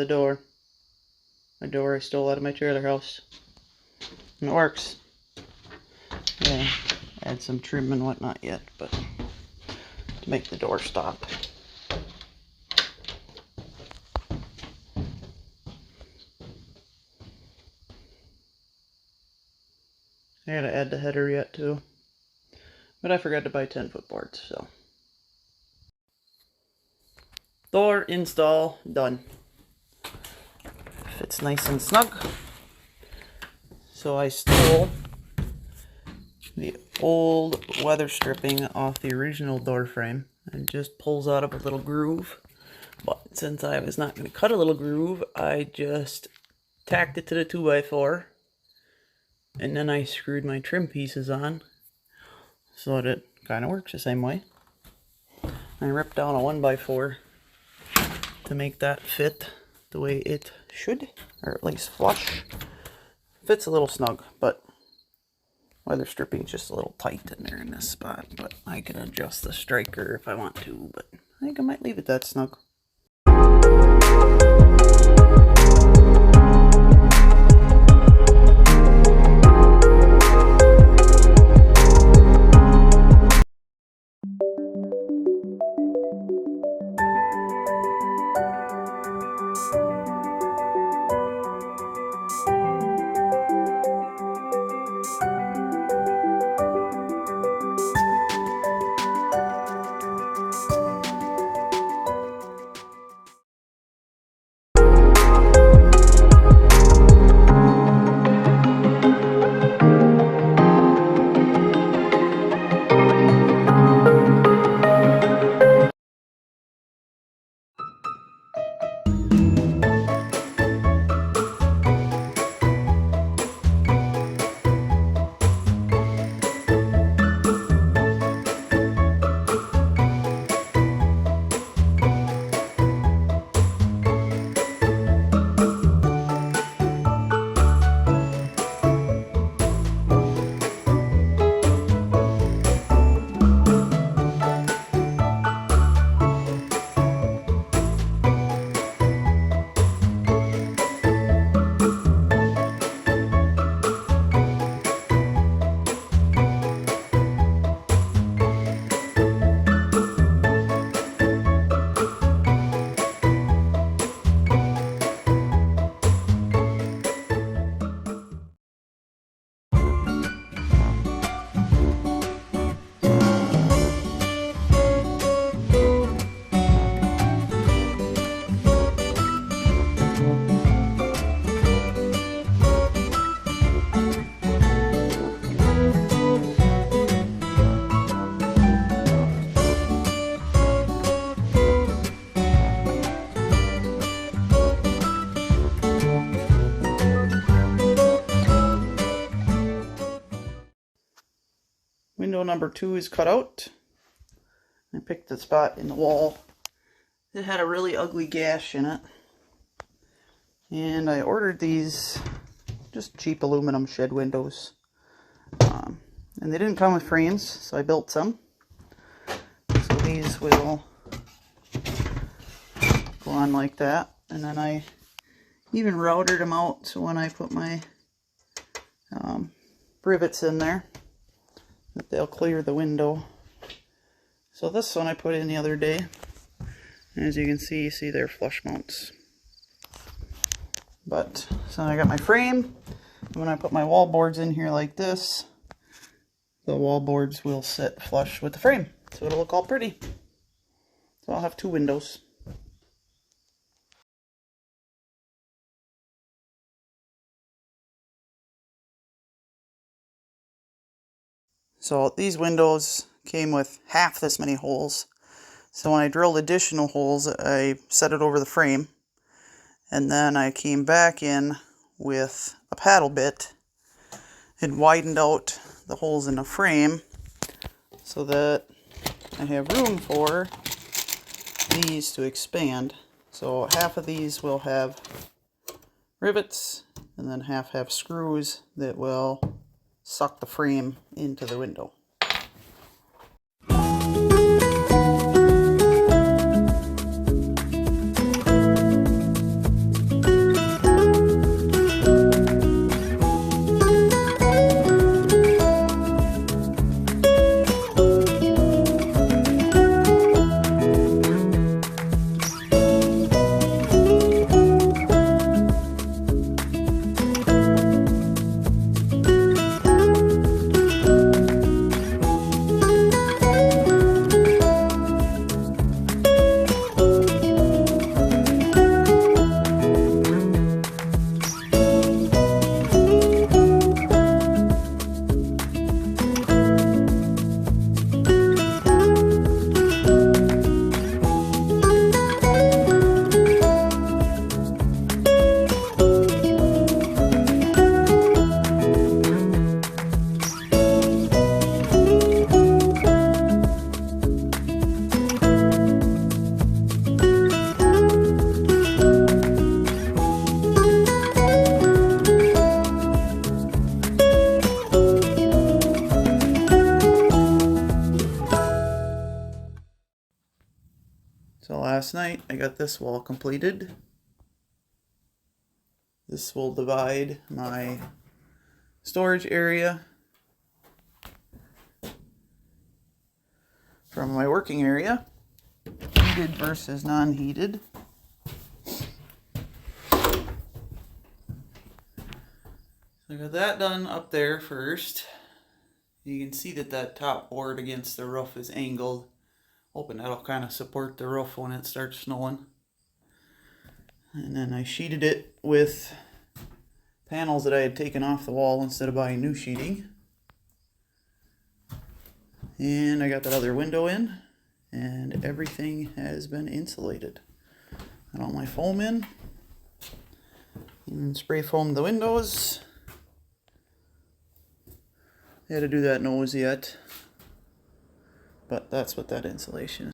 door. My door I stole out of my trailer house. And it works. Yeah, add some trim and whatnot yet, but to make the door stop. I gotta add the header yet too. But I forgot to buy 10-foot boards, so. Door install done. Fits nice and snug. So I stole the old weather stripping off the original door frame and just pulls out of a little groove. But since I was not going to cut a little groove, I just tacked it to the 2x4 and then I screwed my trim pieces on so that it kind of works the same way. I ripped down a 1x4 to make that fit the way it should, or at least flush. Fits a little snug, but weather stripping's just a little tight in there in this spot, but I can adjust the striker if I want to, but I think I might leave it that snug. Window number 2 is cut out. I picked the spot in the wall. It had a really ugly gash in it. And I ordered these just cheap aluminum shed windows. And they didn't come with frames, so I built some. So these will go on like that. And then I even routed them out so when I put my rivets in there, that they'll clear the window. So this one I put in the other day. And as you can see they're flush mounts. But, so I got my frame. And when I put my wall boards in here like this, the wall boards will sit flush with the frame. So it'll look all pretty. So I'll have 2 windows. So these windows came with half this many holes. So when I drilled additional holes, I set it over the frame. And then I came back in with a paddle bit and widened out the holes in the frame so that I have room for these to expand. So half of these will have rivets and then half have screws that will suck the frame into the window. last night, I got this wall completed. This will divide my storage area from my working area, heated versus non-heated. So I got that done up there first. You can see that that top board against the roof is angled. Hoping that'll kind of support the roof when it starts snowing. And then I sheeted it with panels that I had taken off the wall instead of buying new sheeting. And I got that other window in, and everything has been insulated. Got all my foam in, and spray foamed the windows. I had to do that nose yet, but that's what that insulation is.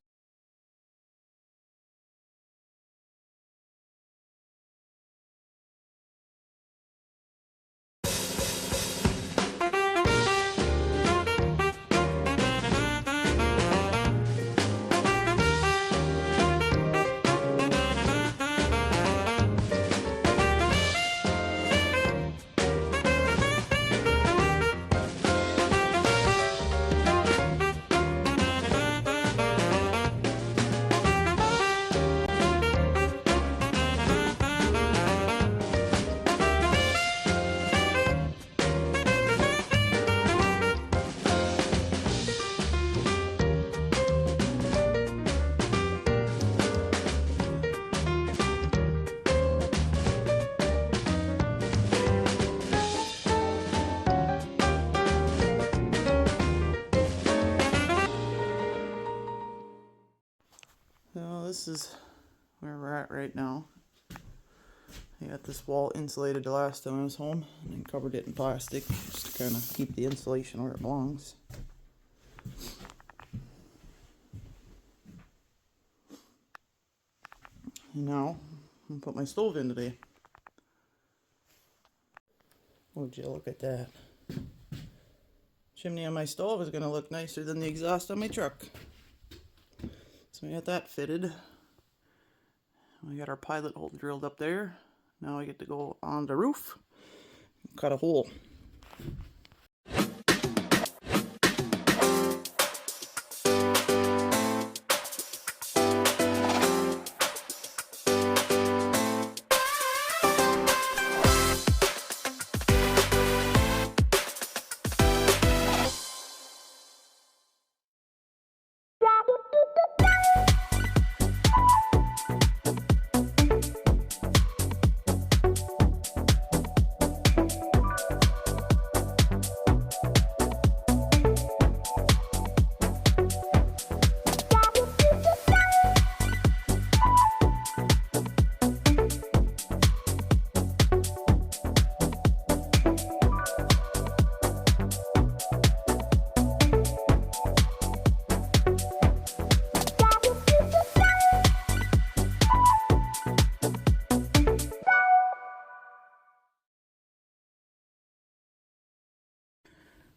So this is where we're at right now. I got this wall insulated the last time I was home, and then covered it in plastic just to kind of keep the insulation where it belongs. And now I'm gonna put my stove in today. Would you look at that? Chimney on my stove is gonna look nicer than the exhaust on my truck. So we got that fitted. We got our pilot hole drilled up there. Now I get to go on the roof and cut a hole.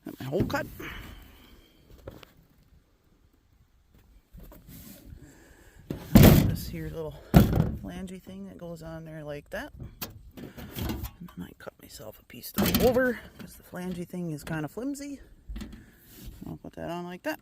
Got my hole cut. This here little flangey thing that goes on there like that. And then I cut myself a piece to go over because the flangey thing is kind of flimsy. I'll put that on like that.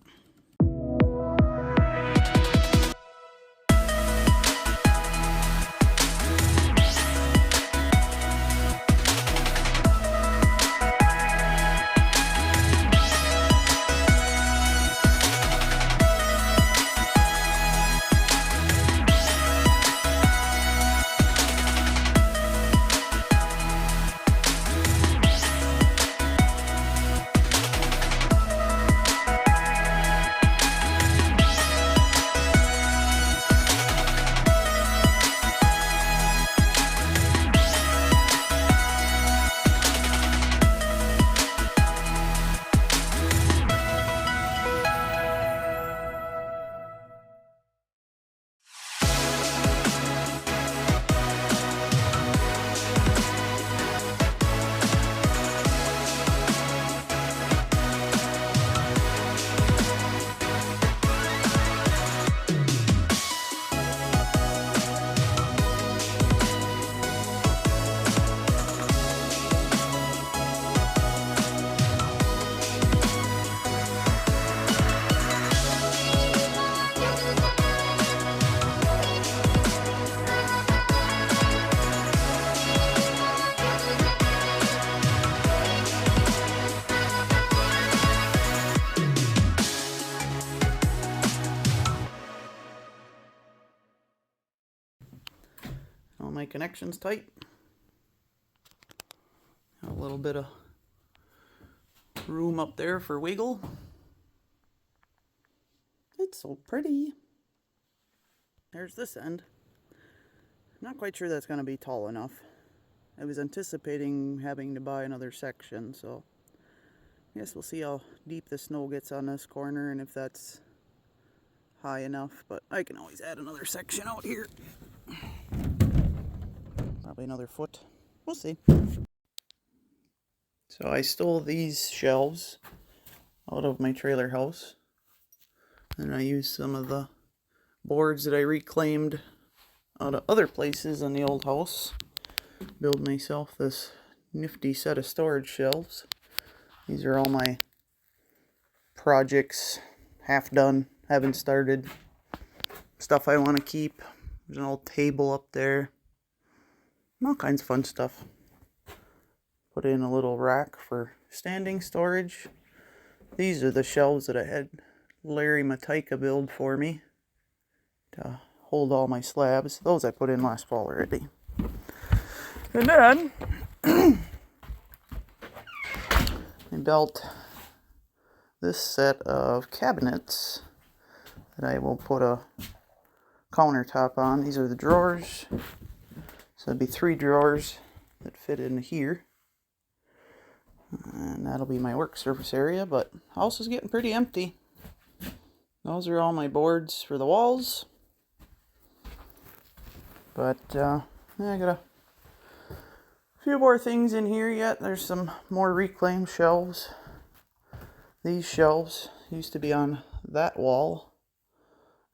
my connections tight. A little bit of room up there for wiggle. It's so pretty. There's this end. I'm not quite sure that's going to be tall enough. I was anticipating having to buy another section, so I guess we'll see how deep the snow gets on this corner and if that's high enough, but I can always add another section out here. Probably another foot. We'll see. So I stole these shelves out of my trailer house, and I used some of the boards that I reclaimed out of other places in the old house. Build myself this nifty set of storage shelves. These are all my projects, half done, haven't started, stuff I want to keep. There's an old table up there, all kinds of fun stuff. Put in a little rack for standing storage. These are the shelves that I had Larry Matyka build for me to hold all my slabs. Those I put in last fall already. And then I built this set of cabinets that I will put a countertop on. These are the drawers. So it'd be 3 drawers that fit in here. And that'll be my work surface area, but house is getting pretty empty. Those are all my boards for the walls. But yeah, I got a few more things in here yet. There's some more reclaimed shelves. These shelves used to be on that wall,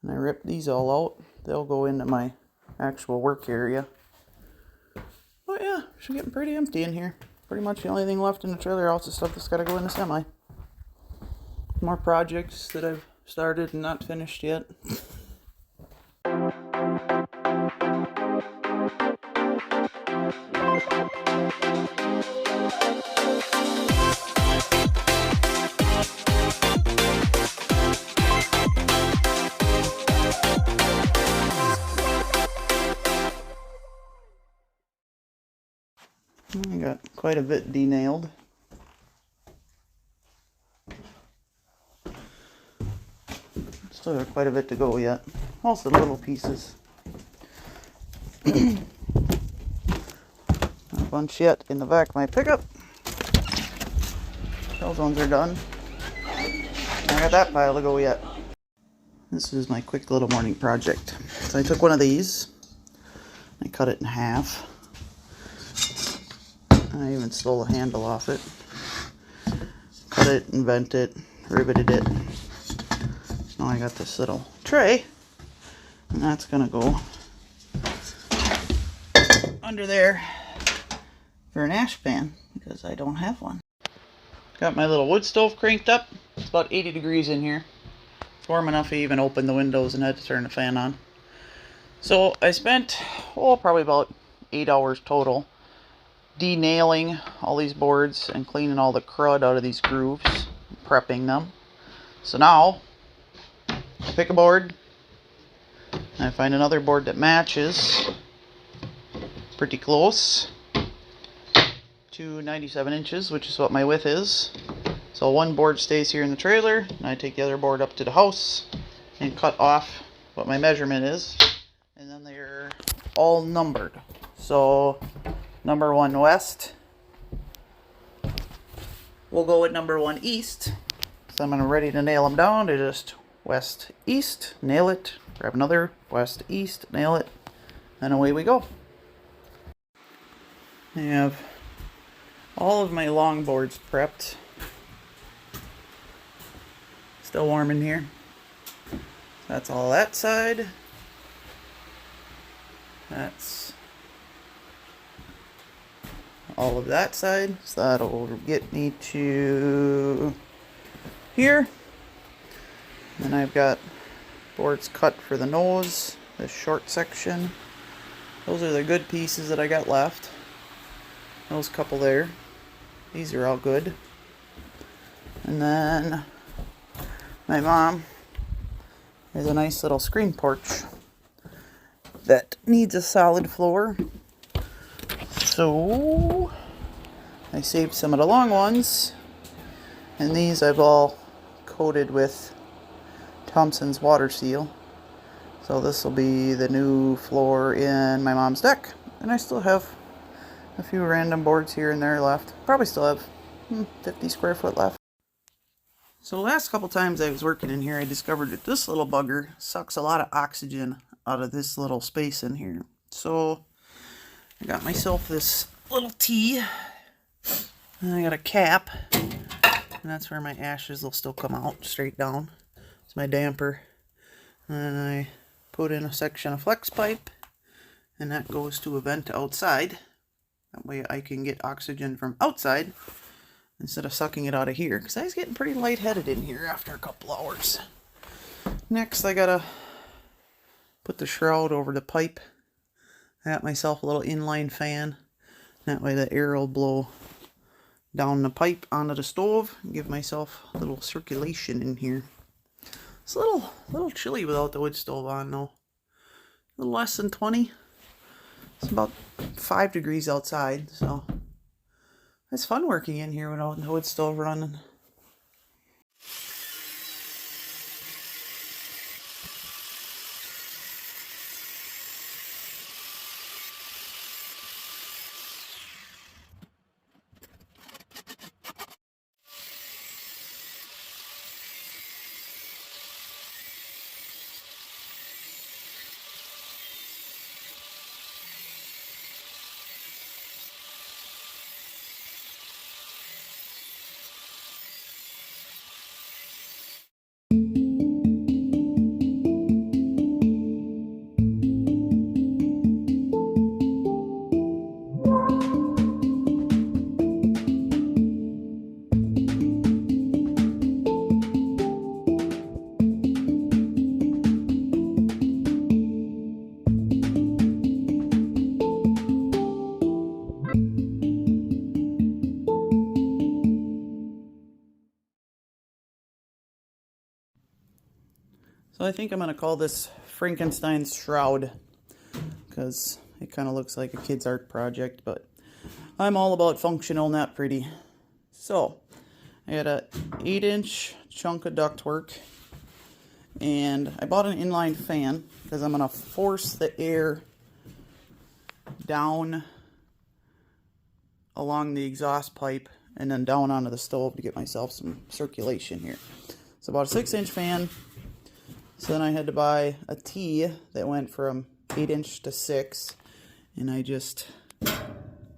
and I ripped these all out. They'll go into my actual work area. But yeah, it's getting pretty empty in here. Pretty much the only thing left in the trailer house is stuff that's got to go in the semi. More projects that I've started and not finished yet. I got quite a bit denailed. Still got quite a bit to go yet. Also little pieces. A bunch yet in the back of my pickup. Those ones are done. I got that pile to go yet. This is my quick little morning project. So I took one of these. I cut it in half. I even stole the handle off it. Cut it and bent it, riveted it. Now I got this little tray, and that's gonna go under there for an ash pan, because I don't have one. Got my little wood stove cranked up. It's about 80 degrees in here. It's warm enough I even opened the windows and had to turn the fan on. So I spent, probably about 8 hours total denailing all these boards and cleaning all the crud out of these grooves, prepping them. So now I pick a board and I find another board that matches pretty close to 97 inches, which is what my width is. So one board stays here in the trailer, and I take the other board up to the house and cut off what my measurement is, and then they're all numbered. So number 1 west we'll go with number 1 east. So I'm ready to nail them down to just west east, nail it, grab another west east, nail it, and away we go. I have all of my long boards prepped. Still warm in here. That's all that side. That's all of that side. So that'll get me to here. And I've got boards cut for the nose, this short section. Those are the good pieces that I got left. Those couple there. These are all good. And then my mom has a nice little screen porch that needs a solid floor. So I saved some of the long ones, and these I've all coated with Thompson's water seal. So this will be the new floor in my mom's deck. And I still have a few random boards here and there left. Probably still have 50 square foot left. So the last couple times I was working in here, I discovered that this little bugger sucks a lot of oxygen out of this little space in here. So I got myself this little T, and I got a cap, and that's where my ashes will still come out straight down. It's my damper. And I put in a section of flex pipe, and that goes to a vent outside. That way I can get oxygen from outside instead of sucking it out of here, because I was getting pretty lightheaded in here after a couple hours. Next, I gotta put the shroud over the pipe. I got myself a little inline fan. That way the air will blow down the pipe onto the stove and give myself a little circulation in here. It's a little chilly without the wood stove on though. A little less than 20. It's about 5 degrees outside, so it's fun working in here without the wood stove running. So I think I'm going to call this Frankenstein's Shroud, because it kind of looks like a kid's art project, but I'm all about functional, not pretty. So I had a 8-inch chunk of ductwork, and I bought an inline fan because I'm going to force the air down along the exhaust pipe and then down onto the stove to get myself some circulation here. So about a 6-inch fan. So then I had to buy a T that went from 8-inch to 6, and I just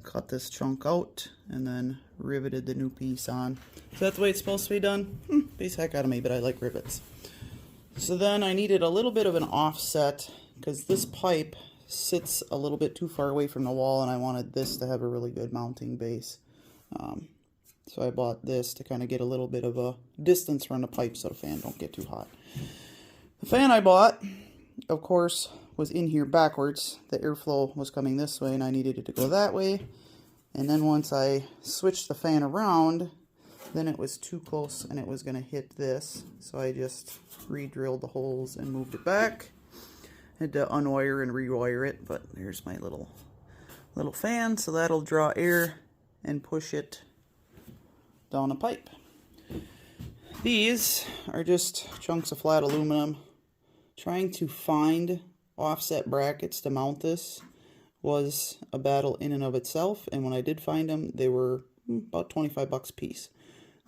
cut this chunk out and then riveted the new piece on. So that's the way it's supposed to be done. Beats the heck out of me, but I like rivets. So then I needed a little bit of an offset because this pipe sits a little bit too far away from the wall, and I wanted this to have a really good mounting base. So I bought this to kind of get a little bit of a distance from the pipe so the fan don't get too hot. The fan I bought, of course, was in here backwards. The airflow was coming this way, and I needed it to go that way. And then once I switched the fan around, then it was too close and it was going to hit this. So I just re-drilled the holes and moved it back. Had to unwire and rewire it, but there's my little fan, so that'll draw air and push it down a pipe. These are just chunks of flat aluminum. Trying to find offset brackets to mount this was a battle in and of itself, and when I did find them, they were about 25 bucks a piece.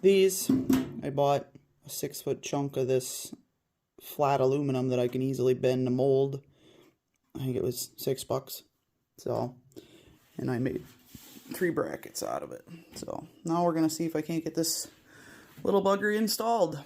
These, I bought a 6-foot chunk of this flat aluminum that I can easily bend to mold. I think it was $6. So, and I made 3 brackets out of it. So now we're gonna see if I can't get this little bugger installed.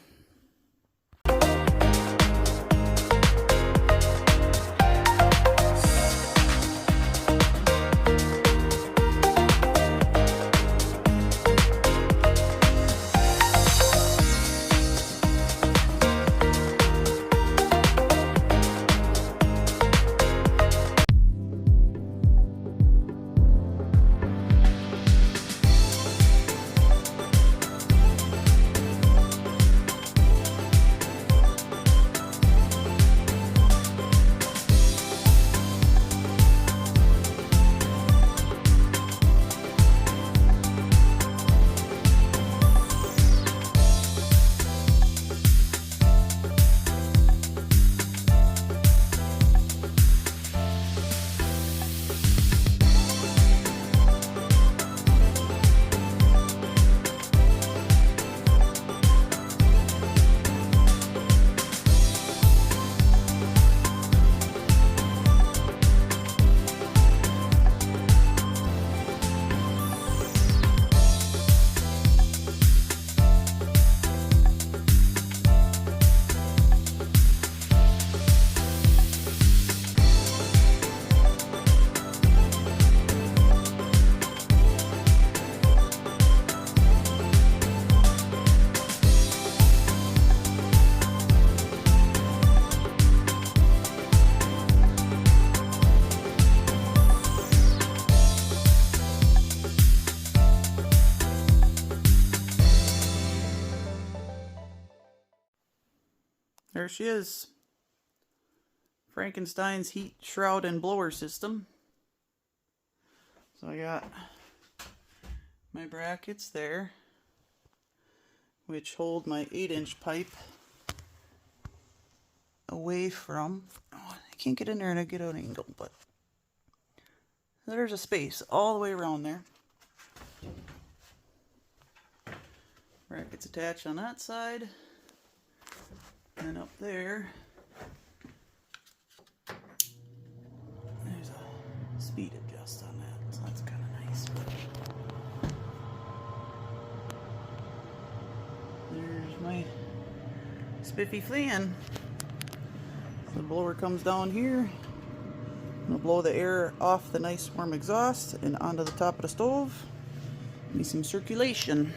There she is. Frankenstein's heat shroud and blower system. So I got my brackets there, which hold my 8-inch pipe away from, oh, I can't get in there and I get an angle, but there's a space all the way around there. Brackets attached on that side, and up there there's a speed adjust on that, so that's kind of nice. There's my spiffy fan. The blower comes down here. It'll blow the air off the nice warm exhaust and onto the top of the stove. Need some circulation.